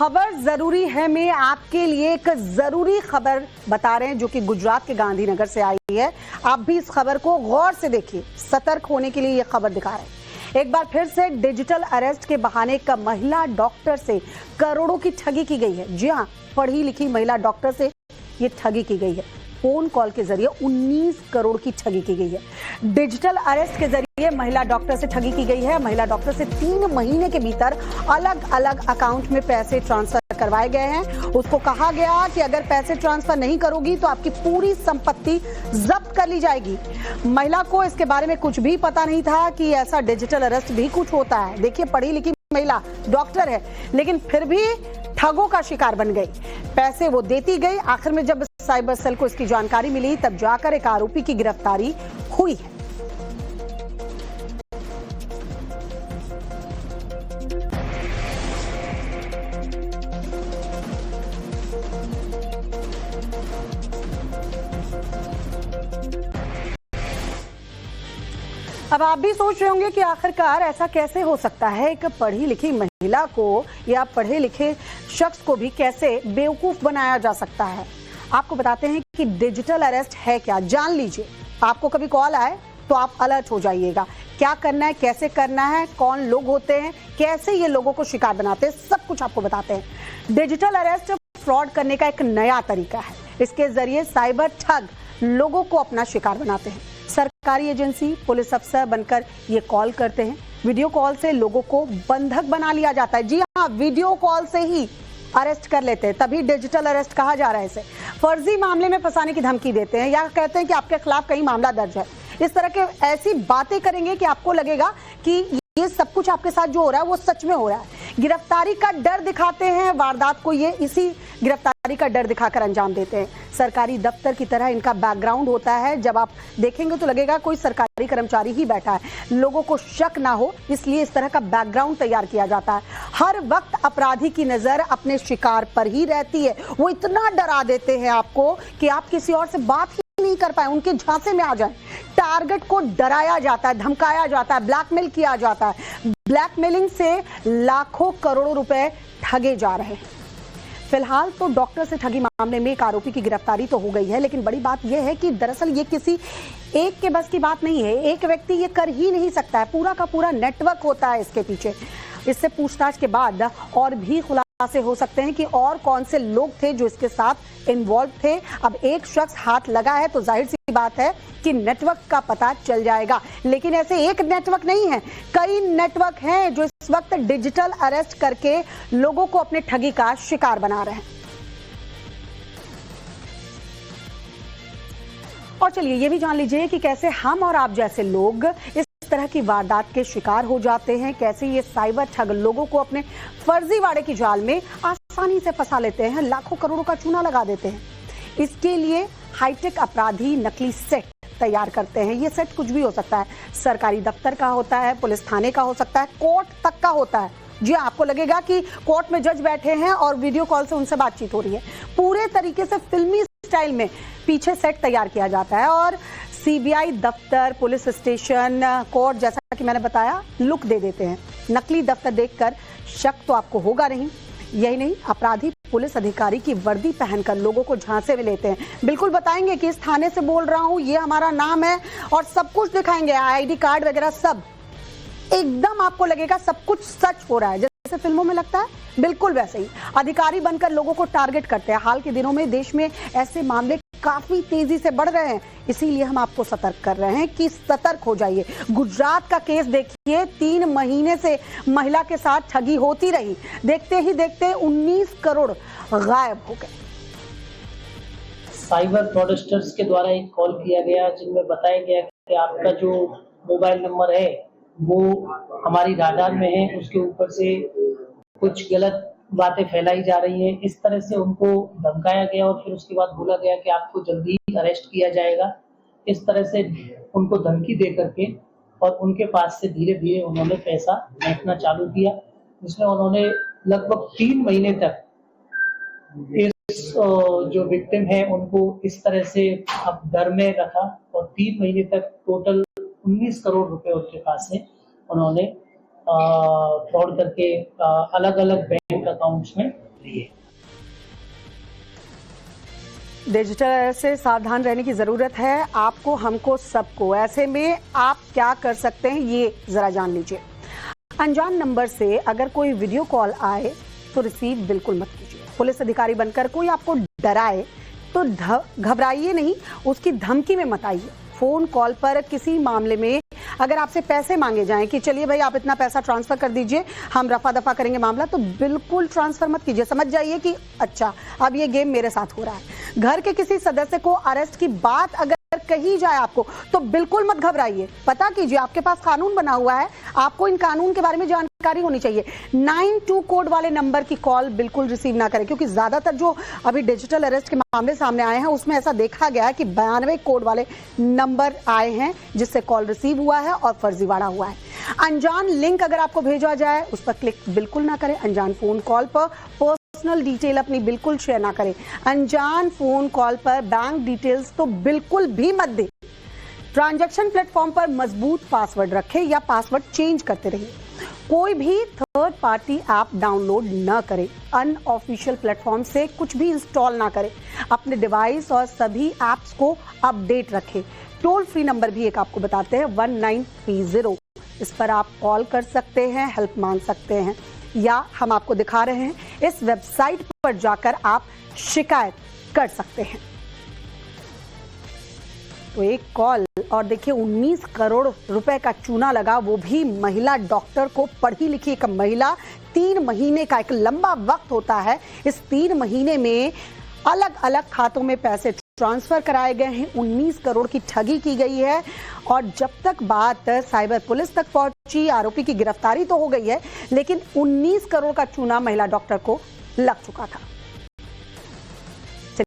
खबर जरूरी है में आपके लिए एक जरूरी खबर बता रहे हैं जो कि गुजरात के गांधीनगर से आई है। आप भी इस खबर को गौर से देखिए, सतर्क होने के लिए यह खबर दिखा रहे हैं। एक बार फिर से डिजिटल अरेस्ट के बहाने एक महिला डॉक्टर से करोड़ों की ठगी की गई है। जी हाँ, पढ़ी लिखी महिला डॉक्टर से ये ठगी की गई है। फोन कॉल के जरिए 19 करोड़ की ठगी की गई है। डिजिटल अरेस्ट के जरिए महिला डॉक्टर से ठगी की गई है। महिला डॉक्टर से 3 महीने के भीतर अलग अलग अकाउंट में पैसे ट्रांसफर करवाए गए हैं। उसको कहा गया कि अगर पैसे ट्रांसफर नहीं करोगी तो आपकी पूरी संपत्ति जब्त कर ली जाएगी। महिला को इसके बारे में कुछ भी पता नहीं था कि ऐसा डिजिटल अरेस्ट भी कुछ होता है। देखिए, पढ़ी लिखी महिला डॉक्टर है, लेकिन फिर भी ठगों का शिकार बन गई। पैसे वो देती गई। आखिर में जब साइबर सेल को इसकी जानकारी मिली, तब जाकर एक आरोपी की गिरफ्तारी हुई है। अब आप भी सोच रहे होंगे कि आखिरकार ऐसा कैसे हो सकता है। एक पढ़ी लिखी महिला को या पढ़े लिखे शख्स को भी कैसे बेवकूफ बनाया जा सकता है। आपको बताते हैं कि डिजिटल अरेस्ट है क्या, जान लीजिए। आपको कभी कॉल आए तो आप अलर्ट हो जाइएगा। क्या करना है, कैसे करना है, कौन लोग होते हैं, कैसे ये लोगों को शिकार बनाते हैं, सब कुछ आपको बताते हैं। डिजिटल अरेस्ट फ्रॉड करने का एक नया तरीका है। इसके जरिए साइबर ठग लोगों को अपना शिकार बनाते हैं। सरकारी एजेंसी, पुलिस अफसर बनकर ये कॉल करते हैं। वीडियो कॉल से लोगों को बंधक बना लिया जाता है। जी हाँ, वीडियो कॉल से ही अरेस्ट कर लेते हैं, तभी डिजिटल अरेस्ट कहा जा रहा है इसे। फर्जी मामले में फंसाने की धमकी देते हैं या कहते हैं कि आपके खिलाफ कई मामला दर्ज है। इस तरह के ऐसी बातें करेंगे कि आपको लगेगा कि ये सब कुछ आपके साथ जो हो रहा है वो सच में हो रहा है। गिरफ्तारी का डर दिखाते हैं। वारदात को ये इसी गिरफ्तारी का डर दिखाकर अंजाम देते हैं। सरकारी दफ्तर की तरह इनका बैकग्राउंड होता है। जब आप देखेंगे तो लगेगा कोई सरकारी कर्मचारी ही बैठा है। लोगों को शक ना हो, इसलिए इस तरह का बैकग्राउंड तैयार किया जाता है। हर वक्त अपराधी की नजर अपने शिकार पर ही रहती है। वो इतना डरा देते हैं आपको कि आप किसी और से बात ही नहीं कर पाए, उनके झांसे में आ जाए। टारगेट को डराया जाता है, धमकाया जाता है, ब्लैकमेल किया जाता है। ब्लैकमेलिंग से लाखों करोड़ों रुपए ठगे जा रहे हैं। फिलहाल तो डॉक्टर से ठगी मामले में एक आरोपी की गिरफ्तारी तो हो गई है, लेकिन बड़ी बात यह है कि दरअसल ये किसी एक के बस की बात नहीं है। एक व्यक्ति ये कर ही नहीं सकता है, पूरा का पूरा नेटवर्क होता है इसके पीछे। इससे पूछताछ के बाद और भी खुलासे हो सकते हैं कि और कौन से लोग थे जो इसके साथ इन्वॉल्व थे। अब एक शख्स हाथ लगा है तो जाहिर सी बात है कि नेटवर्क का पता चल जाएगा। लेकिन ऐसे एक नेटवर्क नहीं है, कई नेटवर्क हैं जो इस वक्त डिजिटल अरेस्ट करके लोगों को अपने ठगी का शिकार बना रहे हैं। और चलिए ये भी जान लीजिए कि कैसे हम और आप जैसे लोग इस तरह की वारदात के शिकार हो जाते हैं। कैसे ये साइबर ठग लोगों को अपने फर्जीवाड़े की जाल में आसानी से फंसा लेते हैं, लाखों करोड़ों का चूना लगा देते हैं। इसके लिए हाईटेक अपराधी नकली सेट तैयार करते हैं। ये सेट कुछ भी हो सकता है, सरकारी दफ्तर का होता है, पुलिस थाने का हो सकता है, कोर्ट तक का होता है। जी, आपको लगेगा कि कोर्ट में जज बैठे हैं और वीडियो कॉल से उनसे बातचीत हो रही है। पूरे तरीके से फिल्मी स्टाइल में पीछे सेट तैयार किया जाता है और सीबीआई दफ्तर, पुलिस स्टेशन, कोर्ट, जैसा कि मैंने बताया, लुक दे देते हैं। नकली दफ्तर देखकर शक तो आपको होगा नहीं। यही नहीं, अपराधी पुलिस अधिकारी की वर्दी पहनकर लोगों को झांसे में लेते हैं। बिल्कुल बताएंगे कि इस थाने से बोल रहा हूं, ये हमारा नाम है, और सब कुछ दिखाएंगे, आईडी कार्ड वगैरह सब। एकदम आपको लगेगा सब कुछ सच हो रहा है, जैसे फिल्मों में लगता है, बिल्कुल वैसे ही अधिकारी बनकर लोगों को टारगेट करते हैं। हाल के दिनों में देश में ऐसे मामले काफी तेजी से बढ़ रहे हैं, इसीलिए हम आपको सतर्क कर रहे हैं कि सतर्क हो जाइए। गुजरात का केस देखिए, 3 महीने से महिला के साथ ठगी होती रही, देखते ही देखते 19 करोड़ गायब हो गए। साइबर फ्रॉडस्टर्स के द्वारा एक कॉल किया गया जिनमें बताया गया कि आपका जो मोबाइल नंबर है वो हमारी राडार में है, उसके ऊपर से कुछ गलत बातें फैलाई जा रही है। इस तरह से उनको धमकाया गया और फिर उसके बाद बोला गया कि आपको जल्दी अरेस्ट किया जाएगा। इस तरह से उनको धमकी दे करके और उनके पास से धीरे धीरे उन्होंने पैसा फेंकना चालू किया, जिसमें उन्होंने लगभग 3 महीने तक इस जो विक्टिम है उनको इस तरह से अब डर में रखा और 3 महीने तक टोटल 19 करोड़ रुपए उनके पास से उन्होंने फ्रॉड करके अलग अलग बैंक अकाउंट्स में लिए। डिजिटल से सावधान रहने की जरूरत है आपको, हमको, सबको। ऐसे में आप क्या कर सकते हैं ये जरा जान लीजिए। अनजान नंबर से अगर कोई वीडियो कॉल आए तो रिसीव बिल्कुल मत कीजिए। पुलिस अधिकारी बनकर कोई आपको डराए तो घबराइए नहीं, उसकी धमकी में मत आइए। फोन कॉल पर किसी मामले में अगर आपसे पैसे मांगे जाएं कि चलिए भाई आप इतना पैसा ट्रांसफर कर दीजिए, हम रफा दफा करेंगे मामला, तो बिल्कुल ट्रांसफर मत कीजिए। समझ जाइए कि अच्छा अब ये गेम मेरे साथ हो रहा है। घर के किसी सदस्य को अरेस्ट की बात अगर कही जाए आपको तो बिल्कुल मत घबराइए। पता कीजिए, आपके पास कानून बना हुआ है, आपको इन कानून के बारे में जानकारी होनी चाहिए। 92 कोड वाले नंबर की कॉल बिल्कुल रिसीव ना करें, क्योंकि ज्यादातर जो अभी डिजिटल अरेस्ट के मामले सामने आए हैं उसमें ऐसा देखा गया है कि 92 कोड वाले नंबर आए हैं जिससे कॉल रिसीव हुआ है और फर्जीवाड़ा हुआ है। अनजान लिंक अगर आपको भेजा जाए उस पर क्लिक बिल्कुल ना करें। अनजान फोन कॉल पर पर्सनल डिटेल अपनी बिल्कुल शेयर ना करें। अनजान फोन कॉल पर बैंक डिटेल्स तो बिल्कुल भी मत दें। ट्रांजैक्शन प्लेटफॉर्म पर मजबूत पासवर्ड रखें या पासवर्ड चेंज करते रहिए। कोई भी थर्ड पार्टी ऐप डाउनलोड न करें। अनऑफिशियल प्लेटफॉर्म से कुछ भी इंस्टॉल ना करें। अपने डिवाइस और सभी ऐप्स को अपडेट रखें। टोल फ्री नंबर भी एक आपको बताते हैं 1930, इस पर आप कॉल कर सकते हैं, हेल्प मांग सकते हैं, या हम आपको दिखा रहे हैं इस वेबसाइट पर जाकर आप शिकायत कर सकते हैं। तो एक कॉल और देखिए 19 करोड़ रुपए का चूना लगा, वो भी महिला डॉक्टर को। पढ़ी लिखी एक महिला, 3 महीने का एक लंबा वक्त होता है। इस 3 महीने में अलग अलग खातों में पैसे ट्रांसफर कराए गए हैं। 19 करोड़ की ठगी की गई है और जब तक बात साइबर पुलिस तक पहुंची, आरोपी की गिरफ्तारी तो हो गई है, लेकिन 19 करोड़ का चूना महिला डॉक्टर को लग चुका था।